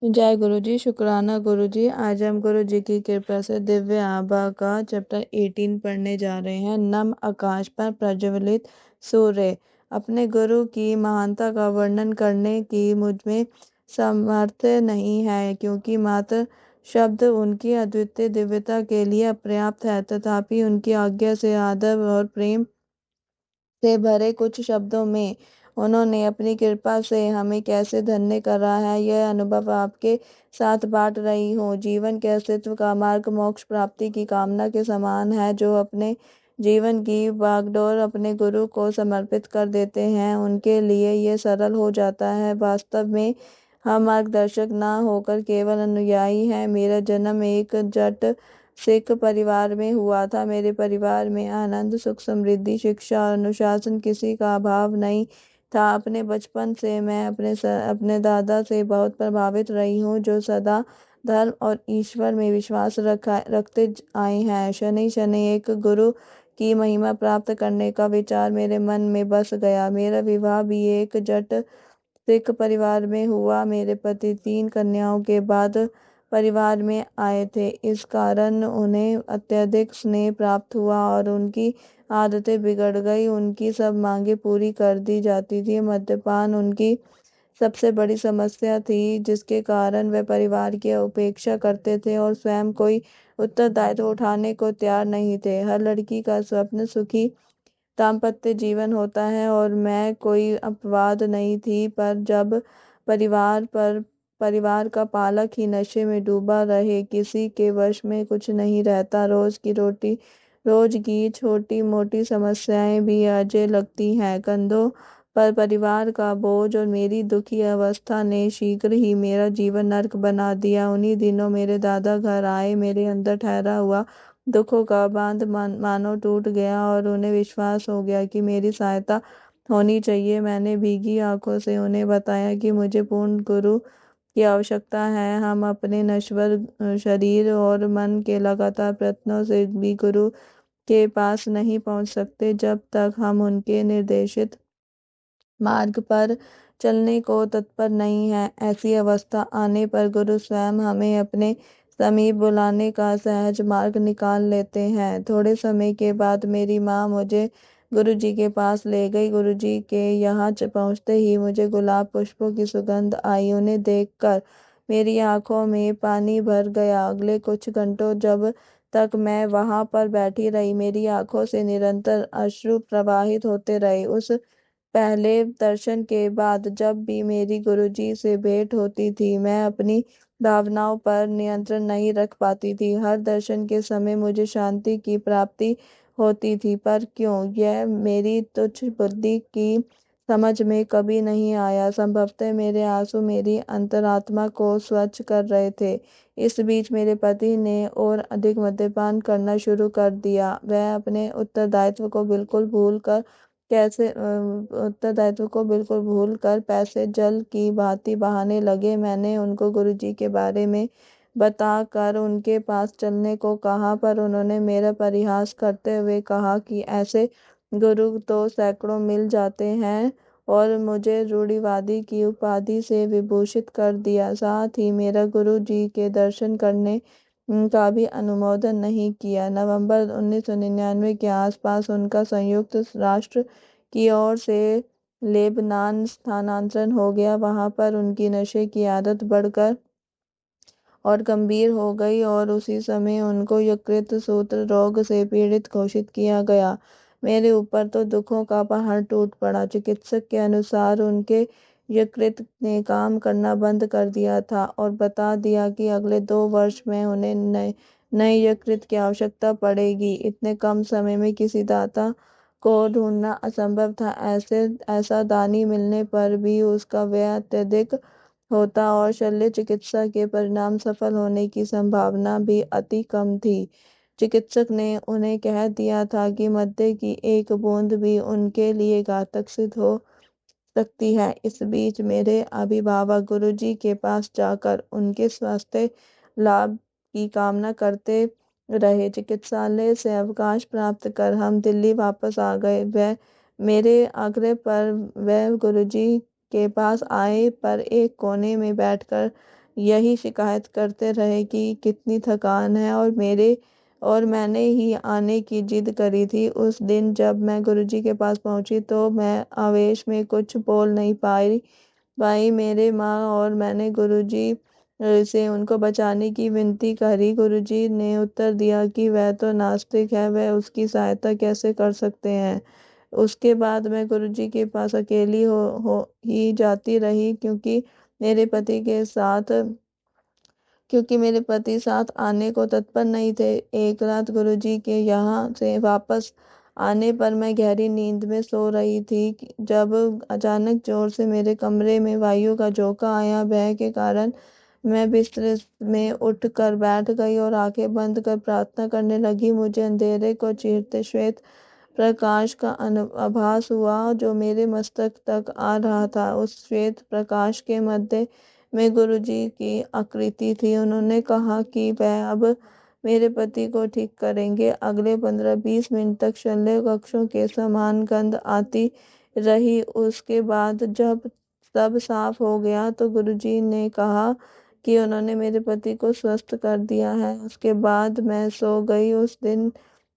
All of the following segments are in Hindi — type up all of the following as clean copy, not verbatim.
जय गुरु जी, शुक्राना गुरु जी। आज हम गुरु जी की कृपा से दिव्य आभा का चैप्टर 18 पढ़ने जा रहे हैं। नम आकाश पर प्रज्वलित सूर्य। अपने गुरु की महानता का वर्णन करने की मुझ में सामर्थ्य नहीं है, क्योंकि मात्र शब्द उनकी अद्वितीय दिव्यता के लिए अपर्याप्त है। तथापि उनकी आज्ञा से आदर और प्रेम से भरे कुछ शब्दों में उन्होंने अपनी कृपा से हमें कैसे धन्य करा है, यह अनुभव आपके साथ बांट रही हूँ। जीवन के अस्तित्व का मार्ग मोक्ष प्राप्ति की कामना के समान है। जो अपने जीवन की बागडोर अपने गुरु को समर्पित कर देते हैं, उनके लिए ये सरल हो जाता है। वास्तव में हम मार्गदर्शक न होकर केवल अनुयायी हैं। मेरा जन्म एक जट सिख परिवार में हुआ था। मेरे परिवार में आनंद, सुख, समृद्धि, शिक्षा और अनुशासन किसी का अभाव नहीं था। अपने बचपन से मैं अपने दादा से बहुत प्रभावित रही हूँ, जो सदा धर्म और ईश्वर में विश्वास रखते आए हैं। शनि शनि एक गुरु की महिमा प्राप्त करने का विचार मेरे मन में बस गया। मेरा विवाह भी एक जट सिख परिवार में हुआ। मेरे पति 3 कन्याओं के बाद परिवार में आए थे। इस कारण उन्हें अत्यधिक स्नेह प्राप्त हुआ और उनकी आदतें बिगड़ गई। उनकी सब मांगें पूरी कर दी जाती थी। मद्यपान उनकी सबसे बड़ी समस्या थी, जिसके कारण वे परिवार की उपेक्षा करते थे और स्वयं कोई उत्तरदायित्व उठाने को तैयार नहीं थे। हर लड़की का स्वप्न सुखी दाम्पत्य जीवन होता है और मैं कोई अपवाद नहीं थी। पर जब परिवार का पालक ही नशे में डूबा रहे, किसी के वश में कुछ नहीं रहता। रोज की छोटी मोटी समस्याएं भी अजय लगती हैं। कंधों पर परिवार का बोझ और मेरी दुखी अवस्था ने शीघ्र ही मेरा जीवन नर्क बना दिया। उन्हीं दिनों मेरे दादा घर आए। मेरे अंदर ठहरा हुआ दुखों का बांध मानो टूट गया और उन्हें विश्वास हो गया कि मेरी सहायता होनी चाहिए। मैंने भीगी आंखों से उन्हें बताया कि मुझे पूर्ण गुरु की आवश्यकता है। हम अपने नश्वर शरीर और मन के लगातार प्रयत्नों से भी गुरु के पास नहीं पहुंच सकते, जब तक हम उनके निर्देशित मार्ग पर चलने को तत्पर नहीं है। ऐसी अवस्था आने पर गुरु स्वयं हमें अपने समीप बुलाने का सहज मार्ग निकाल लेते हैं। थोड़े समय के बाद मेरी माँ मुझे गुरु जी के पास ले गई। गुरु जी के यहाँ पहुँचते ही मुझे गुलाब पुष्पों की सुगंध आई। उन्हें देखकर मेरी आंखों में पानी भर गया। अगले कुछ घंटों जब तक मैं वहां पर बैठी रही, मेरी आंखों से निरंतर अश्रु प्रवाहित होते रहे। उस पहले दर्शन के बाद जब भी मेरी गुरुजी से भेंट होती थी, मैं अपनी भावनाओं पर नियंत्रण नहीं रख पाती थी। हर दर्शन के समय मुझे शांति की प्राप्ति होती थी, पर क्यों, यह मेरी तुच्छ बुद्धि की समझ में कभी नहीं आया। संभवतः मेरे आंसू मेरी अंतरात्मा को स्वच्छ कर रहे थे। इस बीच मेरे पति ने और अधिक मद्यपान करना शुरू कर दिया। वह अपने उत्तरदायित्व को बिल्कुल भूल कर पैसे जल की भांति बहाने लगे। मैंने उनको गुरुजी के बारे में बता कर उनके पास चलने को कहा, पर उन्होंने मेरा परिहास करते हुए कहा कि ऐसे गुरु तो सैकड़ों मिल जाते हैं, और मुझे रूढ़िवादी की उपाधि से विभूषित कर दिया। साथ ही मेरा गुरु जी के दर्शन करने का भी अनुमोदन नहीं किया। नवंबर 1999 के आसपास उनका संयुक्त राष्ट्र की ओर से लेबनान स्थानांतरण हो गया। वहां पर उनकी नशे की आदत बढ़कर और गंभीर हो गई और उसी समय उनको यकृत सूत्र रोग से पीड़ित घोषित किया गया। मेरे ऊपर तो दुखों का पहाड़ टूट पड़ा। चिकित्सक के अनुसार उनके यकृत ने काम करना बंद कर दिया था और बता दिया कि अगले 2 वर्ष में उन्हें नए यकृत की आवश्यकता पड़ेगी। इतने कम समय में किसी दाता को ढूंढना असंभव था। ऐसा दानी मिलने पर भी उसका व्यय अत्यधिक होता और शल्य चिकित्सा के परिणाम सफल होने की संभावना भी अति कम थी। चिकित्सक ने उन्हें कह दिया था कि मद्य की एक बूंद भी उनके लिए घातक सिद्ध हो सकती है। इस बीच मेरे अभिभावक गुरुजी के पास जाकर उनके स्वास्थ्य लाभ की कामना करते रहे। चिकित्सालय से अवकाश प्राप्त कर हम दिल्ली वापस आ गए। वह मेरे आग्रह पर वह गुरुजी के पास आए, पर एक कोने में बैठकर यही शिकायत करते रहे कि कितनी थकान है, और मैंने ही आने की जिद करी थी। उस दिन जब मैं गुरुजी के पास पहुंची तो मैं आवेश में कुछ बोल नहीं पाई मेरे माँ और मैंने गुरुजी से उनको बचाने की विनती करी। गुरुजी ने उत्तर दिया कि वह तो नास्तिक है, वह उसकी सहायता कैसे कर सकते हैं। उसके बाद मैं गुरुजी के पास अकेली हो ही जाती रही, क्योंकि मेरे पति साथ आने को तत्पर नहीं थे। एक रात गुरुजी के यहाँ से वापस आने पर मैं गहरी नींद में सो रही थी जब अचानक जोर से मेरे कमरे में वायु का झोंका आया। भय के कारण मैं बिस्तर में उठ कर बैठ गई और आंखें बंद कर प्रार्थना करने लगी। मुझे अंधेरे को चीरते श्वेत प्रकाश का आभास हुआ जो मेरे मस्तक तक आ रहा था। उस श्वेत प्रकाश के मध्य में गुरुजी की आकृति थी। उन्होंने कहा कि वह अब मेरे पति को ठीक करेंगे। अगले 15-20 मिनट तक शल्य कक्षों के समान गंध आती रही। उसके बाद जब सब साफ हो गया तो गुरुजी ने कहा कि उन्होंने मेरे पति को स्वस्थ कर दिया है। उसके बाद मैं सो गई। उस दिन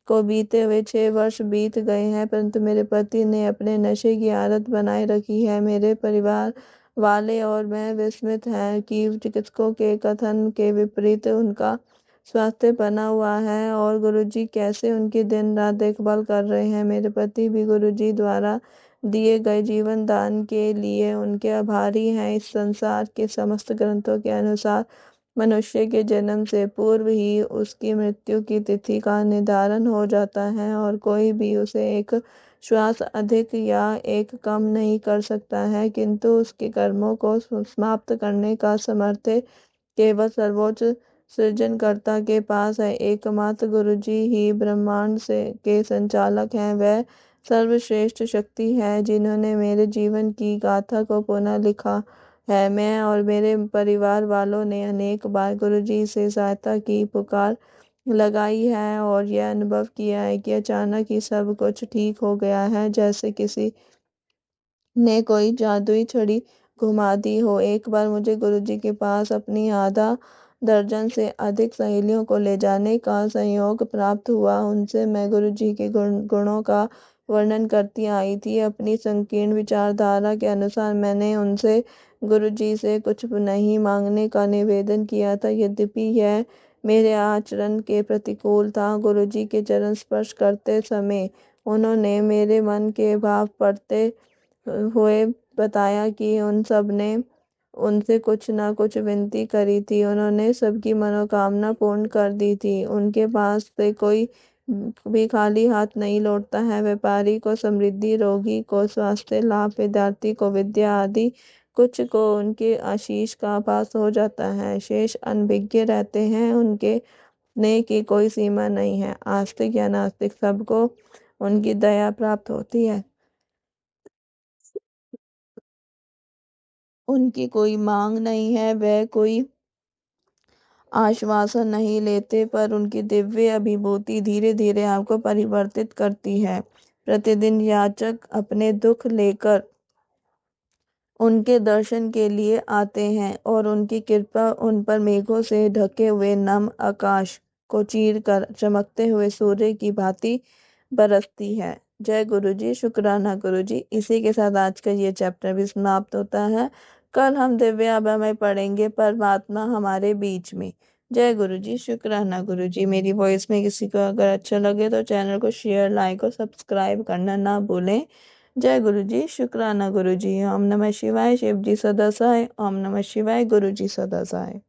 को बीते हुए 6 वर्ष बीत गए हैं, परंतु मेरे पति ने अपने नशे की आदत बनाए रखी है। मेरे परिवार वाले और मैं विस्मित हैं कि चिकित्सकों के कथन के विपरीत उनका स्वास्थ्य बना हुआ है और गुरुजी कैसे उनकी दिन रात देखभाल कर रहे हैं। मेरे पति भी गुरुजी द्वारा दिए गए जीवन दान के लिए उनके आभारी हैं। इस संसार के समस्त ग्रंथों के अनुसार मनुष्य के जन्म से पूर्व ही उसकी मृत्यु की तिथि का निर्धारण हो जाता है और कोई भी उसे एक श्वास अधिक या एक कम नहीं कर सकता है, किंतु उसके कर्मों को समाप्त करने का सामर्थ्य केवल सर्वोच्च सृजनकर्ता के पास है। एकमात्र गुरुजी ही ब्रह्मांड के संचालक हैं। वह सर्वश्रेष्ठ शक्ति है जिन्होंने मेरे जीवन की गाथा को पुनः लिखा है। मैं और मेरे परिवार वालों ने अनेक बार गुरुजी से सहायता की पुकार लगाई है और यह अनुभव किया है कि अचानक ही सब कुछ ठीक हो गया है, जैसे किसी ने कोई जादुई छड़ी घुमा दी हो। एक बार मुझे गुरुजी के पास अपनी आधा दर्जन से अधिक सहेलियों को ले जाने का संयोग प्राप्त हुआ। उनसे मैं गुरुजी के गुणों का वर्णन करती आई थी। अपनी संकीर्ण विचारधारा के अनुसार मैंने उनसे गुरुजी से कुछ नहीं मांगने का निवेदन किया था, यद्यपि यह मेरे आचरण के प्रतिकूल था। गुरुजी के चरण स्पर्श करते समय उन्होंने मेरे मन के भाव पढ़ते हुए बताया कि उन सब ने उनसे कुछ न कुछ विनती करी थी। उन्होंने सबकी मनोकामना पूर्ण कर दी थी। उनके पास से कोई भी खाली हाथ नहीं लौटता है। व्यापारी को समृद्धि, रोगी को स्वास्थ्य लाभ, विद्यार्थी को विद्या आदि कुछ को उनके आशीष का आभास हो जाता है। शेष अनभिज्ञ रहते हैं। उनके स्नेह की कोई सीमा नहीं है। आस्तिक या नास्तिक सबको उनकी दया प्राप्त होती है। उनकी कोई मांग नहीं है, वह कोई आश्वासन नहीं लेते, पर उनकी दिव्य अभिभूति धीरे धीरे आपको परिवर्तित करती है। प्रतिदिन याचक अपने दुख लेकर उनके दर्शन के लिए आते हैं और उनकी कृपा उन पर मेघों से ढके हुए नम आकाश को चीर कर चमकते हुए सूर्य की भांति बरसती है। जय गुरु जी, शुक्राना गुरु जी। इसी के साथ आज का ये चैप्टर भी समाप्त होता है। कल हम दिव्य आभा में पढ़ेंगे परमात्मा हमारे बीच में। जय गुरु जी, शुक्राना गुरु जी। मेरी वॉइस में किसी को अगर अच्छा लगे तो चैनल को शेयर, लाइक और सब्सक्राइब करना ना भूलें। जय गुरु जी, शुक्राना गुरु जी। ओम नमः शिवाय। शिव जी सदा सहाय। ओम नमः शिवाय। गुरु जी सदा सहाय।